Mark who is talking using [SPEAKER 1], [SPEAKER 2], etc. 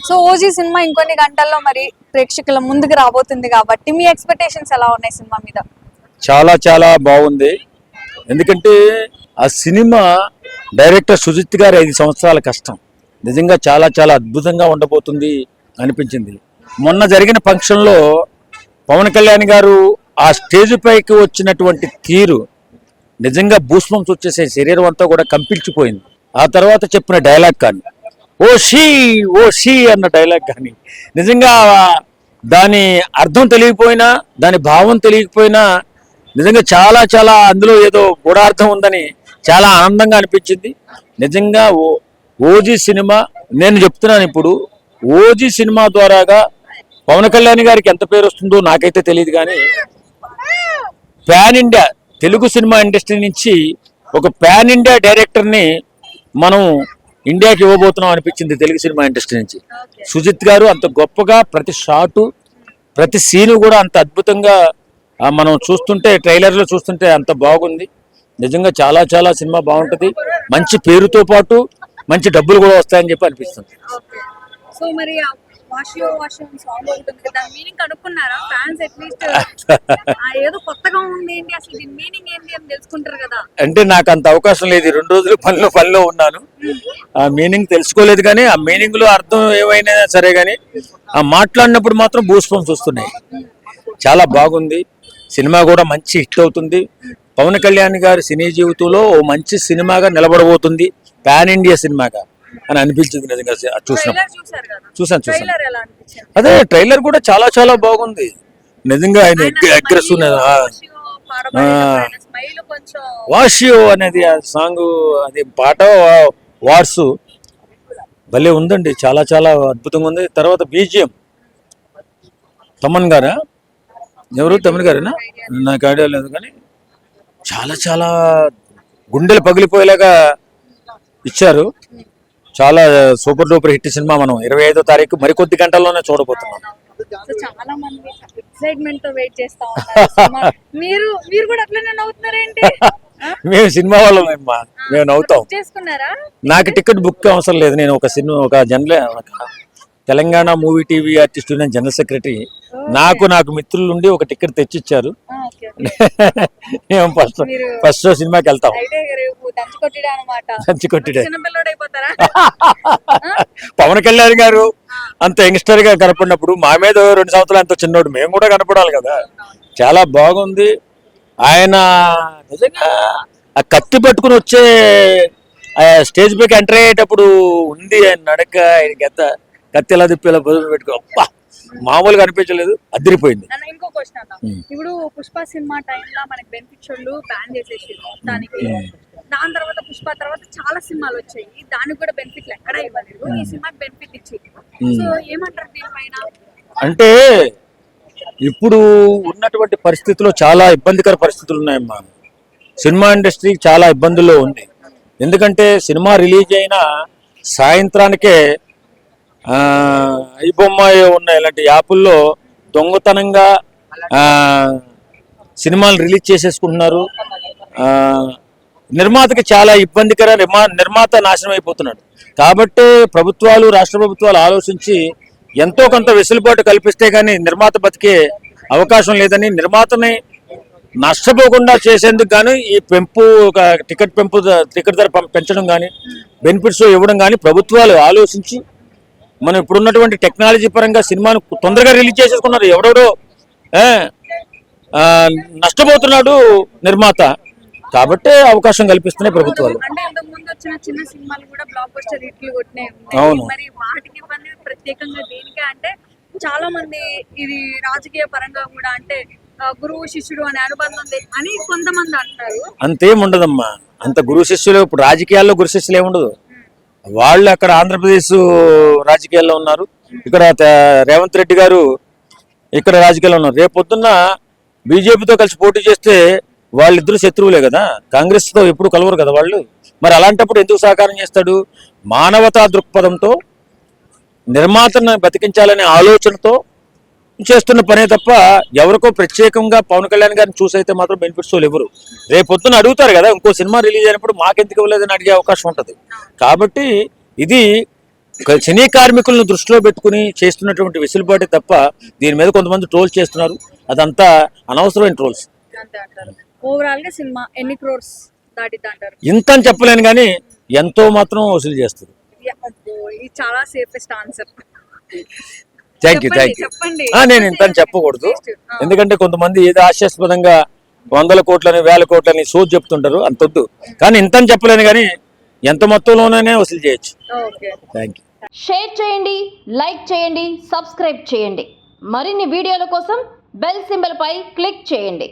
[SPEAKER 1] So OG cinema ఇంకొన్ని గంటల్లో మరి ప్రేక్షకుల ముందుకు రాబోతుంది కాబట్టి మీ ఎక్స్పెక్టేషన్స్ ఎలా ఉన్నాయి సినిమా మీద?
[SPEAKER 2] చాలా చాలా బాగుంది. ఎందుకంటే ఆ సినిమా డైరెక్టర్ సుజిత్ గారి 5 సంవత్సరాల కష్టం నిజంగా చాలా చాలా అద్భుతంగా ఉండబోతుంది అనిపించింది. మొన్న జరిగిన ఫంక్షన్లో పవన్ కళ్యాణ్ గారు ఆ స్టేజ్ పైకి వచ్చినటువంటి తీరు నిజంగా బూస్బంప్స్ వచ్చేసే శరీరం అంతా కూడా కంపించిపోయింది. ఆ తర్వాత చెప్పిన డైలాగ్ కానీ ఓ షీ అన్న డైలాగ్ కానీ నిజంగా దాని అర్థం తెలియకపోయినా దాని భావం తెలియకపోయినా నిజంగా చాలా చాలా అందులో ఏదో గూఢార్థం ఉందని చాలా ఆనందంగా అనిపించింది. నిజంగా ఓజీ సినిమా నేను చెప్తున్నాను, ఇప్పుడు ఓజీ సినిమా ద్వారాగా పవన్ కళ్యాణ్ గారికి ఎంత పేరు వస్తుందో నాకైతే తెలియదు, కానీ pan India Telugu cinema industry నుంచి ఒక పాన్ ఇండియా డైరెక్టర్ని మనం ఇండియాకి ఇవ్వబోతున్నాం అనిపించింది. తెలుగు సినిమా ఇండస్ట్రీ నుంచి సుజిత్ గారు అంత గొప్పగా ప్రతి షాటు ప్రతి సీను కూడా అంత అద్భుతంగా మనం చూస్తుంటే ట్రైలర్లో చూస్తుంటే అంత బాగుంది. నిజంగా చాలా చాలా సినిమా బాగుంటుంది. మంచి పేరుతో పాటు మంచి డబ్బులు కూడా వస్తాయని చెప్పి అనిపిస్తుంది.
[SPEAKER 1] సో మరి సాంగ్ ఉంటుంది కదా, మీనింగ్ కనుక్కున్నారా ఫ్యాన్స్? అట్లీస్ట్ ఏదో కొత్తగా ఉంది ఏంటి, అసలు దీని మీనింగ్ ఏంటి అని తెలుసుకుంటారు కదా. అంటే
[SPEAKER 2] నాకు అంత అవకాశం లేదు, 2 రోజులు పనిలో ఉన్నాను. ఆ మీనింగ్ తెలుసుకోలేదు, కానీ ఆ మీనింగ్ లో అర్థం ఏమైనా సరే కానీ ఆ మాట్లాడినప్పుడు మాత్రం బూస్బంప్స్ వస్తున్నాయి. చాలా బాగుంది. సినిమా కూడా మంచి హిట్ అవుతుంది. పవన్ కళ్యాణ్ గారి సినీ జీవితంలో ఓ మంచి సినిమాగా నిలబడబోతుంది, పాన్ ఇండియా సినిమాగా అని అనిపించింది. నిజంగా చూసాను. అదే ట్రైలర్ కూడా చాలా చాలా బాగుంది. నిజంగా ఆయన అగ్రెసివ్ వాషియో అనేది ఆ సాంగ్, అది పాట వార్సు భలే ఉందండి. చాలా చాలా అద్భుతంగా ఉంది. తర్వాత బీజిఎం తమన్ గారా, ఎవరు తమన్ గారేనా నాకు ఐడియా లేదు, కానీ చాలా చాలా గుండెలు పగిలిపోయేలాగా ఇచ్చారు. చాలా సూపర్ డూపర్ హిట్ సినిమా. మనం 25వ తారీఖు మరికొద్ది గంటల్లోనే చూడబోతున్నాం.
[SPEAKER 1] చాలా మంది ఎక్సైట్మెంట్ తో వెయిట్ చేస్తా ఉన్నారు. మీరు కూడా అట్లనే నవ్వుతున్నారేంటి?
[SPEAKER 2] మేము సినిమా వాళ్ళం, మేము నవ్వుతాం.
[SPEAKER 1] చేసుకున్నారా?
[SPEAKER 2] నాకు టికెట్ బుక్ అవసరం లేదు. నేను ఒక తెలంగాణ మూవీ టీవీ ఆర్టిస్ట్ నేను జనరల్ సెక్రటరీ. నాకు మిత్రులు ఉండి ఒక టికెట్ తెచ్చిచ్చారు. మేము ఫస్ట్ షో సినిమాకి వెళ్తాం. దంచికొట్టిడే. పవన్ కళ్యాణ్ గారు అంత యంగ్స్టర్ గా కనపడినప్పుడు మా మీద 2 సంవత్సరాలు అంత చిన్నోడు, మేము కూడా కనపడాలి కదా. చాలా బాగుంది. ఆయన నిజంగా ఆ కత్తి పట్టుకుని వచ్చే స్టేజ్ పైకి ఎంటర్ అయ్యేటప్పుడు ఉంది ఆయన నడక. ఆయనకి ఎంత కత్తి ఎలా తిప్పి ఎలా బదులు పెట్టుకో, మామూలుగా అనిపించలేదు, అదిరిపోయింది.
[SPEAKER 1] ఇంకో క్వశ్చన్, ఇప్పుడు పుష్ప సినిమా టైంలో మనకి బెనిఫిట్ షోలు బ్యాన్ చేసేసి దానికి, దాని తర్వాత పుష్ప తర్వాత చాలా సినిమాలు వచ్చాయి, దానికి కూడా బెనిఫిట్లు ఎక్కడ ఇవ్వలేదు, ఈ సినిమాకి బెనిఫిట్ ఇచ్చింది. సో ఏమంటారు దీనిపైన?
[SPEAKER 2] అంటే ఇప్పుడు ఉన్నటువంటి పరిస్థితుల్లో చాలా ఇబ్బందికర పరిస్థితులు ఉన్నాయమ్మా. సినిమా ఇండస్ట్రీ చాలా ఇబ్బందుల్లో ఉంది. ఎందుకంటే సినిమా రిలీజ్ అయిన సాయంత్రానికే ఈ బొమ్మ ఉన్న ఇలాంటి యాపుల్లో దొంగతనంగా సినిమాలు రిలీజ్ చేసేసుకుంటున్నారు. నిర్మాతకి చాలా ఇబ్బందికర, నిర్మాత నాశనం అయిపోతున్నాడు. కాబట్టి ప్రభుత్వాలు, రాష్ట్ర ప్రభుత్వాలు ఆలోచించి ఎంతో కొంత వెసులుబాటు కల్పిస్తే కానీ నిర్మాత బతికే అవకాశం లేదని, నిర్మాతని నష్టపోకుండా చేసేందుకు గాను ఈ టికెట్ ధర పెంచడం కానీ, బెనిఫిట్స్ ఇవ్వడం కానీ ప్రభుత్వాలు ఆలోచించి, మనం ఇప్పుడున్నటువంటి టెక్నాలజీ పరంగా సినిమాను తొందరగా రిలీజ్ చేసేసుకున్నారు. ఎవడెవడో నష్టపోతున్నాడు నిర్మాత. కాబట్టే అవకాశం కల్పిస్తున్నాయి ప్రభుత్వాలు. అవును.
[SPEAKER 1] చాలా మంది ఇది రాజకీయ పరంగా కూడా, అంటే గురువు శిష్యుడు అనే అనుబంధం అని కొంతమంది అంటారు.
[SPEAKER 2] అంతేం ఉండదమ్మా. అంత గురు శిష్యులు, ఇప్పుడు రాజకీయాల్లో గురు శిష్యులు ఏముండదు. వాళ్ళు అక్కడ ఆంధ్రప్రదేశ్ రాజకీయాల్లో ఉన్నారు, ఇక్కడ రేవంత్ రెడ్డి గారు ఇక్కడ రాజకీయాల్లో ఉన్నారు. రేపు పొద్దున్న బీజేపీతో కలిసి పోటీ చేస్తే వాళ్ళిద్దరు శత్రువులే కదా, కాంగ్రెస్ తో ఎప్పుడు కలవరు కదా వాళ్ళు. మరి అలాంటప్పుడు ఎందుకు సహకారం చేస్తాడు? మానవతా దృక్పథంతో నిర్మాతను బతికించాలనే ఆలోచనతో చేస్తున్న పనే తప్ప ఎవరికో ప్రత్యేకంగా పవన్ కళ్యాణ్ గారిని చూసైతే మాత్రం బెనిఫిట్స్ ఎవరు. రేపు పొద్దున అడుగుతారు కదా, ఇంకో సినిమా రిలీజ్ అయినప్పుడు మాకెందుకు ఇవ్వలేదని అడిగే అవకాశం ఉంటుంది. కాబట్టి ఇది సినీ కార్మికులను దృష్టిలో పెట్టుకుని చేస్తున్నటువంటి వెసులుబాటు తప్ప దీని మీద కొంతమంది ట్రోల్స్ చేస్తున్నారు. అదంతా అనవసరమైన ట్రోల్స్.
[SPEAKER 1] అంతే అంటారు. ఓవరాల్ గా సినిమా ఎన్ని క్రోర్స్ దాటిద్ది అంటారు?
[SPEAKER 2] ఇంత అని చెప్పలేను కానీ ఎంతో మాత్రం వసూలు చేస్తుంది.
[SPEAKER 1] అబ్బో, ఇది చాలా సేఫెస్ట్ ఆన్సర్.
[SPEAKER 2] Thank you.
[SPEAKER 1] చెప్పండి.
[SPEAKER 2] నేను ఇంత అని చెప్పకూడదు,
[SPEAKER 1] ఆ.
[SPEAKER 2] ఎందుకంటే కొంతమంది ఏదో హాస్యాస్పదంగా 100 కోట్లని 1000 కోట్లని సోది చెప్తుంటారు, అంతొద్దు. కానీ ఇంత అని చెప్పలేను కానీ ఎంత మొత్తంలోనే వసూలు చేయొచ్చు.
[SPEAKER 1] ఓకే.
[SPEAKER 2] Thank you.
[SPEAKER 3] షేర్ చేయండి, లైక్ చేయండి, సబ్స్క్రైబ్ చేయండి. మరిన్ని వీడియోల కోసం బెల్ సింబల్ పై క్లిక్ చేయండి.